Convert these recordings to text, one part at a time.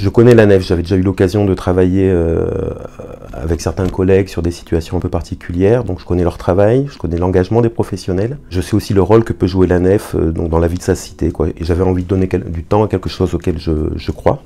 Je connais la nef, j'avais déjà eu l'occasion de travailler avec certains collègues sur des situations un peu particulières, donc je connais leur travail, je connais l'engagement des professionnels. Je sais aussi le rôle que peut jouer la nef donc dans la vie de sa cité, quoi. Et j'avais envie de donner du temps à quelque chose auquel je crois.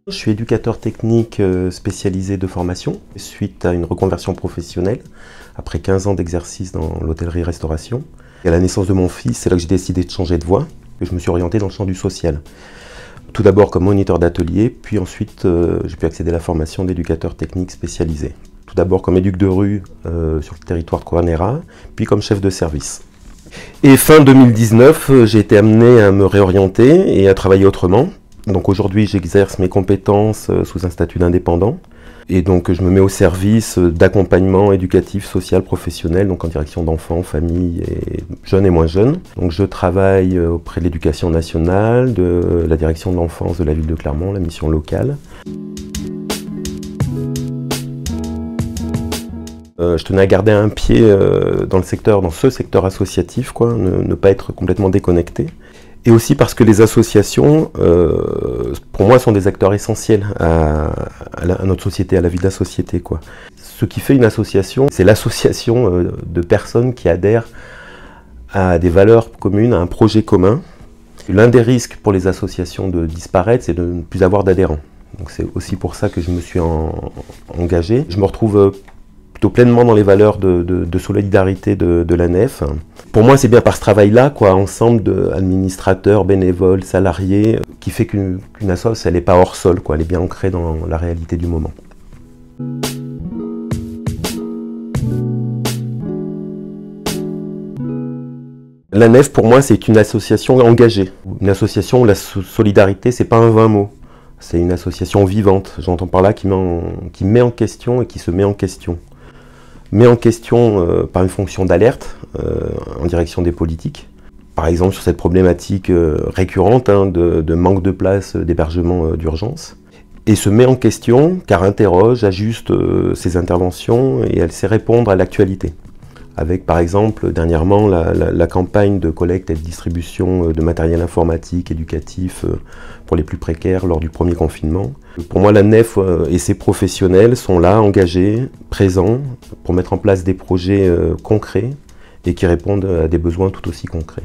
Je suis éducateur technique spécialisé de formation suite à une reconversion professionnelle après 15 ans d'exercice dans l'hôtellerie-restauration. À la naissance de mon fils, c'est là que j'ai décidé de changer de voie et je me suis orienté dans le champ du social. Tout d'abord comme moniteur d'atelier, puis ensuite j'ai pu accéder à la formation d'éducateur technique spécialisé. Tout d'abord comme éduc de rue sur le territoire de Coanera, puis comme chef de service. Et fin 2019, j'ai été amené à me réorienter et à travailler autrement. Donc aujourd'hui, j'exerce mes compétences sous un statut d'indépendant. Et donc je me mets au service d'accompagnement éducatif, social, professionnel, donc en direction d'enfants, familles, et jeunes et moins jeunes. Donc je travaille auprès de l'éducation nationale, de la direction de l'enfance de la ville de Clermont, la mission locale. Je tenais à garder un pied dans ce secteur associatif, quoi, ne pas être complètement déconnecté. Et aussi parce que les associations, pour moi, sont des acteurs essentiels à notre société, à la vie de la société, quoi. Ce qui fait une association, c'est l'association de personnes qui adhèrent à des valeurs communes, à un projet commun. L'un des risques pour les associations de disparaître, c'est de ne plus avoir d'adhérents. Donc c'est aussi pour ça que je me suis engagé. Je me retrouve plutôt pleinement dans les valeurs de solidarité de la nef. Pour moi, c'est bien par ce travail-là, quoi, ensemble d'administrateurs, bénévoles, salariés, qui fait qu'une assoce, elle n'est pas hors sol, quoi, elle est bien ancrée dans la réalité du moment. La nef, pour moi, c'est une association engagée. Une association où la solidarité, c'est pas un vain mot. C'est une association vivante, j'entends par là, qui met en question et qui se met en question. Met en question par une fonction d'alerte en direction des politiques. Par exemple sur cette problématique récurrente de manque de place d'hébergement d'urgence. Et se met en question car interroge, ajuste ses interventions et elle sait répondre à l'actualité. Avec par exemple dernièrement la campagne de collecte et de distribution de matériel informatique, éducatif pour les plus précaires lors du premier confinement. Pour moi, la nef et ses professionnels sont là, engagés, présents, pour mettre en place des projets concrets et qui répondent à des besoins tout aussi concrets.